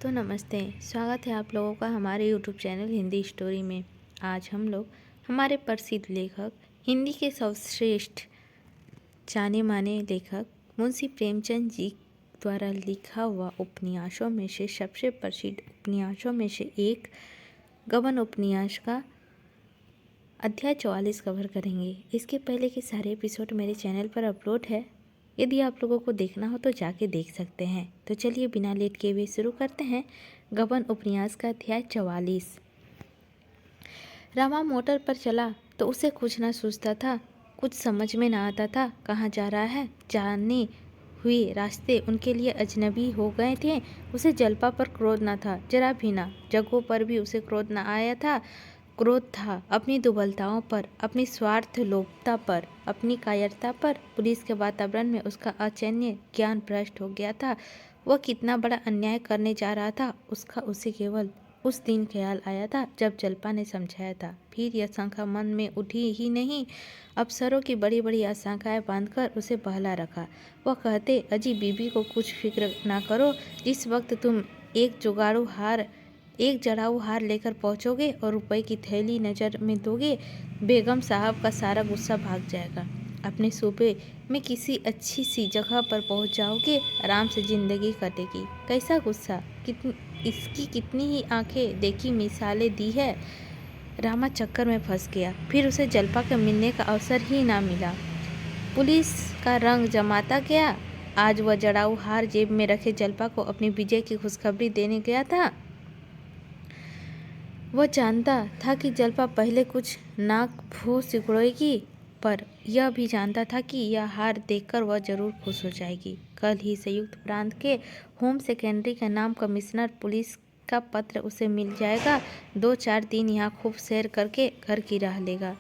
दोस्तों नमस्ते। स्वागत है आप लोगों का हमारे यूट्यूब चैनल हिंदी स्टोरी में। आज हम लोग हमारे प्रसिद्ध लेखक, हिंदी के सर्वश्रेष्ठ जाने माने लेखक मुंशी प्रेमचंद जी द्वारा लिखा हुआ उपन्यासों में से सबसे प्रसिद्ध उपन्यासों में से एक गबन उपन्यास का अध्याय 44 कवर करेंगे। इसके पहले के सारे एपिसोड मेरे चैनल पर अपलोड है, यदि आप लोगों को देखना हो तो जाके देख सकते हैं। तो चलिए बिना लेट किए हुए शुरू करते हैं गबन उपन्यास का अध्याय 44। रामा मोटर पर चला तो उसे कुछ ना सूझता था, कुछ समझ में ना आता था कहाँ जा रहा है। जाने हुए रास्ते उनके लिए अजनबी हो गए थे। उसे जलपा पर क्रोध न था, जरा भी ना। जग्गू पर भी उसे क्रोध न आया था। क्रोध था अपनी दुर्बलताओं पर, अपनी स्वार्थ लोभता पर, अपनी कायरता पर। पुलिस के वातावरण में उसका अचन्य ज्ञान भ्रष्ट हो गया था। वह कितना बड़ा अन्याय करने जा रहा था उसका उसे केवल उस दिन ख्याल आया था जब जलपा ने समझाया था। फिर यह शंका मन में उठी ही नहीं। अफसरों की बड़ी बड़ी आशंकाएं बांधकर उसे बहला रखा। वह कहते, अजी बीबी को कुछ फिक्र ना करो, जिस वक्त तुम एक जड़ाऊ हार लेकर पहुंचोगे और रुपए की थैली नज़र में दोगे, बेगम साहब का सारा गुस्सा भाग जाएगा। अपने सूबे में किसी अच्छी सी जगह पर पहुंच जाओगे, आराम से जिंदगी कटेगी। कैसा गुस्सा, इसकी कितनी ही आंखें देखी मिसालें दी है। रामा चक्कर में फंस गया। फिर उसे जलपा के मिलने का अवसर ही ना मिला। पुलिस का रंग जमाता गया। आज वह जड़ाऊ हार जेब में रखे जलपा को अपनी विजय की खुशखबरी देने गया था। वह जानता था कि जलपा पहले कुछ नाक भू सिकुड़ेगी, पर यह भी जानता था कि यह हार देखकर वह जरूर खुश हो जाएगी। कल ही संयुक्त प्रांत के होम सेक्रेटरी का नाम कमिश्नर पुलिस का पत्र उसे मिल जाएगा। 2-4 दिन यहाँ खूब सैर करके घर की राह लेगा।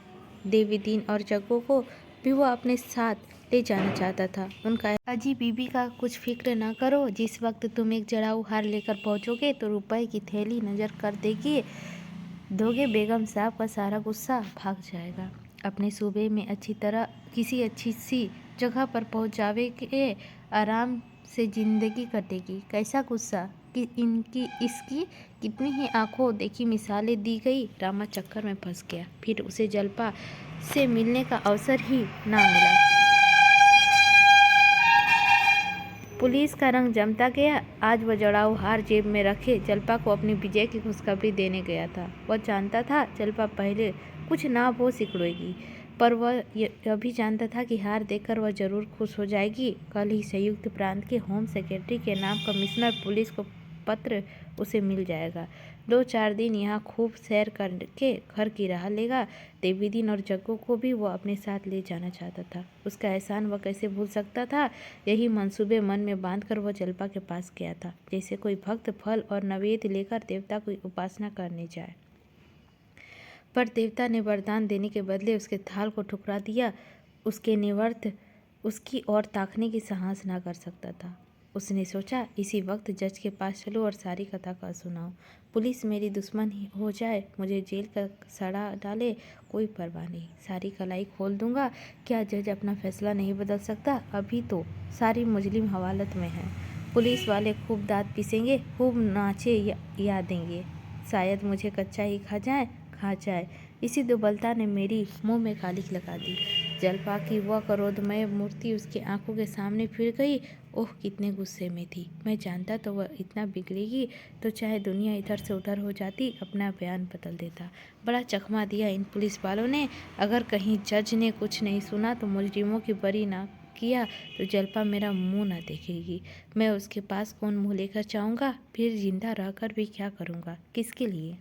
देवीदीन और जग्गू को भी वह अपने साथ ले जाना चाहता था। उनका अजी बीबी का कुछ फिक्र ना करो, जिस वक्त तुम एक जड़ाऊ हार लेकर पहुंचोगे तो रुपए की थैली नजर कर देगी दोगे, बेगम साहब का सारा गुस्सा भाग जाएगा। अपने सूबे में किसी अच्छी सी जगह पर पहुंच जाओगे, आराम से जिंदगी कटेगी। कैसा गुस्सा कि इसकी कितनी ही आंखों देखी मिसालें दी गई। रामा चक्कर में फंस गया। फिर उसे जलपा से मिलने का अवसर ही ना मिला। पुलिस का रंग जमता गया। आज वह जड़ाऊ हार जेब में रखे जलपा को अपनी विजय की खुशखबरी देने गया था। वह जानता था जलपा पहले कुछ ना वो सिकुड़ेगी, पर वह यह भी जानता था कि हार देखकर वह जरूर खुश हो जाएगी। कल ही संयुक्त प्रांत के होम सेक्रेटरी के नाम कमिश्नर पुलिस को पत्र उसे मिल जाएगा। 2-4 दिन यहाँ खूब सैर करके घर की राह लेगा। देवीदीन और जग्गू को भी वह अपने साथ ले जाना चाहता था। उसका एहसान वह कैसे भूल सकता था। यही मंसूबे मन में बांधकर वह जलपा के पास गया था, जैसे कोई भक्त फल और नैवेद्य लेकर देवता की उपासना करने जाए। पर देवता ने वरदान देने के बदले उसके थाल को ठुकरा दिया। उसके निवर्त उसकी ओर ताकने की साहस ना कर सकता था। उसने सोचा, इसी वक्त जज के पास चलूं और सारी कथा कर सुनाऊं। पुलिस मेरी दुश्मन ही हो जाए, मुझे जेल का सड़ा डाले, कोई परवाह नहीं, सारी कलाई खोल दूंगा। क्या जज अपना फैसला नहीं बदल सकता? अभी तो सारी मुजरिम हवालत में है। पुलिस वाले खूब दांत पीसेंगे, खूब नाचे या देंगे। शायद मुझे कच्चा ही खा जाए। इसी दुर्बलता ने मेरी मुंह में कालिख लगा दी। जलपा की वह क्रोधमय मूर्ति उसकी आंखों के सामने फिर गई। ओह, कितने गुस्से में थी। मैं जानता तो वह इतना बिगड़ेगी तो चाहे दुनिया इधर से उधर हो जाती, अपना बयान बदल देता। बड़ा चकमा दिया इन पुलिस वालों ने। अगर कहीं जज ने कुछ नहीं सुना तो मुजरिमों की बरी ना किया तो जलपा मेरा मुंह ना देखेगी। मैं उसके पास कौन मुंह लेकर जाऊंगा? फिर जिंदा रहकर भी क्या करूंगा? किसके लिए?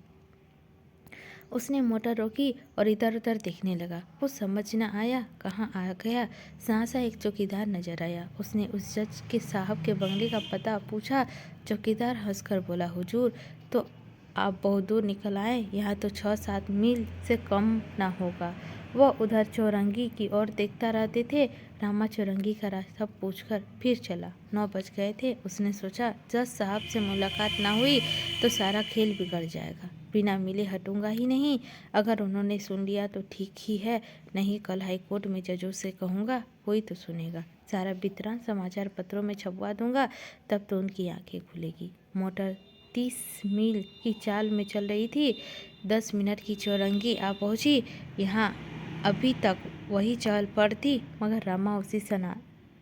उसने मोटर रोकी और इधर उधर देखने लगा। कुछ समझ न आया कहाँ आ गया। सहसा एक चौकीदार नजर आया। उसने उस जज के साहब के बंगले का पता पूछा। चौकीदार हंसकर बोला, हुजूर तो आप बहुत दूर निकल आए, यहाँ तो 6-7 मील से कम ना होगा। वह उधर चौरंगी की ओर देखता रहते थे। रामा चौरंगी का रास्ता पूछकर फिर चला। 9 बज गए थे। उसने सोचा, जज साहब से मुलाकात ना हुई तो सारा खेल बिगड़ जाएगा। बिना मिले हटूंगा ही नहीं। अगर उन्होंने सुन लिया तो ठीक ही है, नहीं कल हाईकोर्ट में जजों से कहूँगा, कोई तो सुनेगा। सारा वितरण समाचार पत्रों में छपवा दूंगा, तब तो उनकी आंखें खुलेगी। मोटर 30 मील की चाल में चल रही थी। 10 मिनट की चौरंगी आ पहुंची। यहाँ अभी तक वही चहल पहल थी, मगर रामा उसी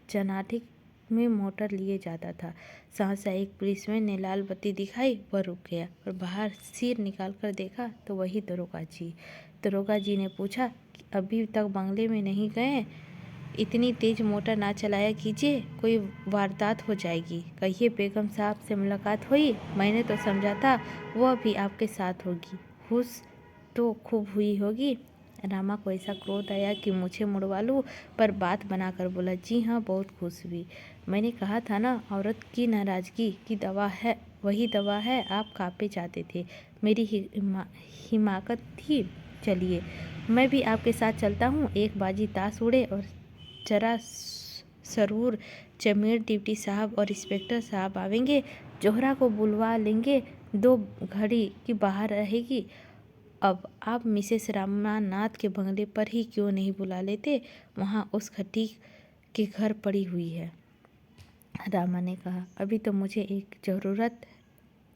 चनाटिक में मोटर लिए जाता था। सहसा एक पुलिसमैन ने लाल बत्ती दिखाई, वह रुक गया और बाहर सिर निकाल कर देखा तो वही दरोगा जी। दरोगा जी ने पूछा कि अभी तक बंगले में नहीं गए? इतनी तेज मोटर ना चलाया कीजिए, कोई वारदात हो जाएगी। कहिए बेगम साहब से मुलाकात हुई? मैंने तो समझा था वह भी आपके साथ होगी। खुश तो खूब हुई होगी। रामा को ऐसा क्रोध आया कि मुझे मुड़वा लूं, पर बात बनाकर बोला, जी हाँ, बहुत खुश हुई। मैंने कहा था ना, औरत की नाराज़गी की दवा है, वही दवा है। आप कांपे जाते थे, मेरी हिमाकत थी। चलिए मैं भी आपके साथ चलता हूँ। एक बाजी ताश उड़े और जरा सरूर जमीर डिप्टी साहब और इंस्पेक्टर साहब आवेंगे। जोहरा को बुलवा लेंगे, 2 घड़ी की बाहर रहेगी। अब आप मिसेस रामानाथ के बंगले पर ही क्यों नहीं बुला लेते? वहाँ उस खट्टी के घर पड़ी हुई है। रामा ने कहा, अभी तो मुझे एक ज़रूरत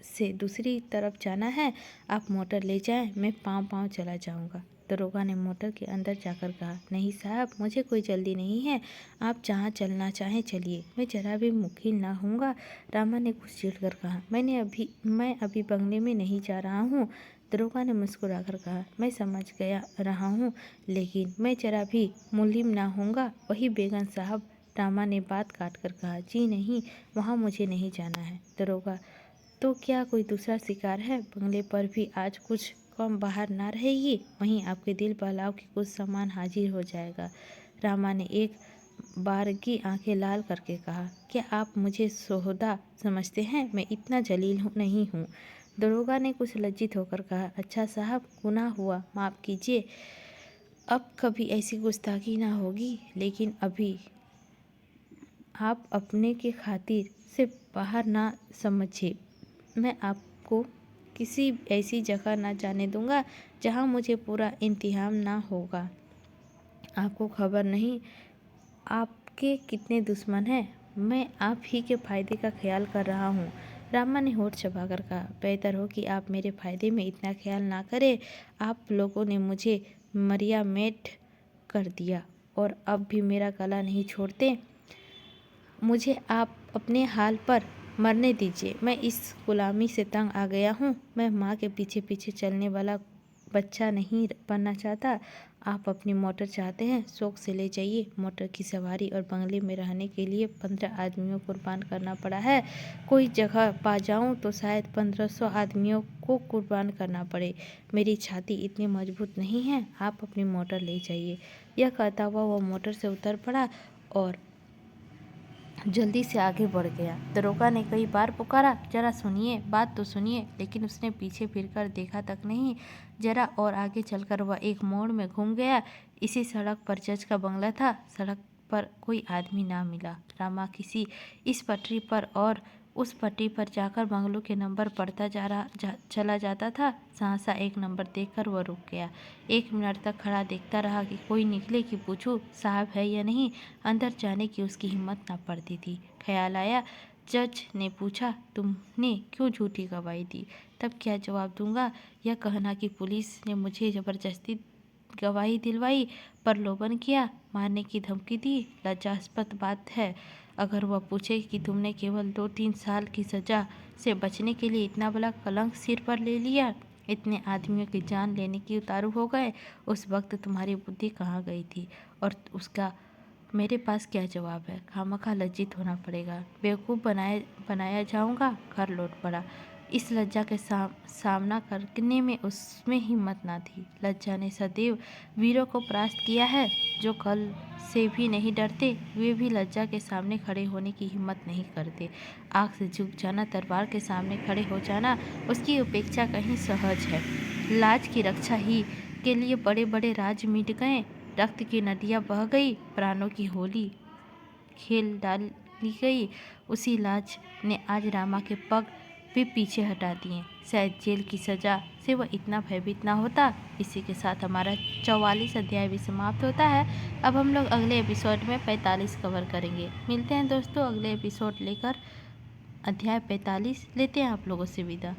से दूसरी तरफ जाना है। आप मोटर ले जाएं, मैं पाँव चला जाऊंगा। दरोगा ने मोटर के अंदर जाकर कहा, नहीं साहब, मुझे कोई जल्दी नहीं है। आप जहाँ चलना चाहें चलिए, मैं जरा भी मुखिल ना हूँगा। रामा ने कुछ चिढ़ कर कहा, मैं अभी बंगले में नहीं जा रहा हूँ। दरोगा ने मुस्कुराकर कहा, मैं समझ रहा हूँ, लेकिन मैं जरा भी मुलिम ना होऊंगा। वही बेगम साहब। रामा ने बात काट कर कहा, जी नहीं, वहाँ मुझे नहीं जाना है। दरोगा, तो क्या कोई दूसरा शिकार है? बंगले पर भी आज कुछ कम बाहर ना रहेगी, वहीं आपके दिल बहलाव के कुछ सामान हाजिर हो जाएगा। रामा ने एक बारगी आंखें लाल करके कहा, क्या आप मुझे सोहदा समझते हैं? मैं इतना जलील नहीं हूँ। दरोगा ने कुछ लज्जित होकर कहा, अच्छा साहब, गुनाह हुआ, माफ़ कीजिए। अब कभी ऐसी गुस्ताखी ना होगी, लेकिन अभी आप अपने के खातिर से बाहर ना समझिए। मैं आपको किसी ऐसी जगह ना जाने दूंगा जहां मुझे पूरा इंतजाम ना होगा। आपको खबर नहीं आपके कितने दुश्मन हैं। मैं आप ही के फ़ायदे का ख्याल कर रहा हूँ। रामा ने होठ चबाकर कहा, बेहतर हो कि आप मेरे फ़ायदे में इतना ख्याल ना करें। आप लोगों ने मुझे मरिया मेट कर दिया और अब भी मेरा गला नहीं छोड़ते। मुझे आप अपने हाल पर मरने दीजिए। मैं इस गुलामी से तंग आ गया हूँ। मैं माँ के पीछे पीछे चलने वाला बच्चा नहीं बनना चाहता। आप अपनी मोटर चाहते हैं, शौक से ले जाइए। मोटर की सवारी और बंगले में रहने के लिए 15 आदमियों को कुर्बान करना पड़ा है। कोई जगह पा जाऊँ तो शायद 1500 आदमियों को कुर्बान करना पड़े। मेरी छाती इतनी मजबूत नहीं है। आप अपनी मोटर ले जाइए। यह कहता हुआ वह मोटर से उतर पड़ा और जल्दी से आगे बढ़ गया। दरोगा ने कई बार पुकारा, जरा सुनिए, बात तो सुनिए, लेकिन उसने पीछे फिरकर देखा तक नहीं। जरा और आगे चलकर वह एक मोड़ में घूम गया। इसी सड़क पर जज का बंगला था। सड़क पर कोई आदमी ना मिला। रामा किसी इस पटरी पर और उस पटरी पर जाकर बंगलों के नंबर पढ़ता चला जाता था। सहसा एक नंबर देखकर वह रुक गया। 1 मिनट तक खड़ा देखता रहा कि कोई निकले कि पूछूं, साहब है या नहीं। अंदर जाने की उसकी हिम्मत न पड़ती थी। ख्याल आया, जज ने पूछा, तुमने क्यों झूठी गवाही दी? तब क्या जवाब दूंगा? यह कहना कि पुलिस ने मुझे ज़बरदस्ती गवाही दिलवाई, प्रलोभन किया, मारने की धमकी दी, लज्जास्पद बात है। अगर वह पूछे कि तुमने केवल 2-3 साल की सज़ा से बचने के लिए इतना बड़ा कलंक सिर पर ले लिया, इतने आदमियों की जान लेने की उतारू हो गए, उस वक्त तुम्हारी बुद्धि कहाँ गई थी? और उसका मेरे पास क्या जवाब है? खामखा लज्जित होना पड़ेगा, बेवकूफ़ बनाया जाऊंगा। घर लौट पड़ा। इस लज्जा के सामना करने में उसमें हिम्मत ना थी। लज्जा ने सदैव वीरों को परास्त किया है। जो कल से भी नहीं डरते, वे भी लज्जा के सामने खड़े होने की हिम्मत नहीं करते। आग से झुक जाना, तलवार के सामने खड़े हो जाना, उसकी उपेक्षा कहीं सहज है। लाज की रक्षा ही के लिए बड़े बड़े राज मिट गए, रक्त की नदियाँ बह गई, प्राणों की होली खेल डाली गई। उसी लाज ने आज रामा के पग भी पीछे हटा दिए। शायद जेल की सज़ा से वह इतना भयभीत ना होता। इसी के साथ हमारा 44 अध्याय भी समाप्त होता है। अब हम लोग अगले एपिसोड में 45 कवर करेंगे। मिलते हैं दोस्तों अगले एपिसोड लेकर। अध्याय 45 लेते हैं आप लोगों से विदा।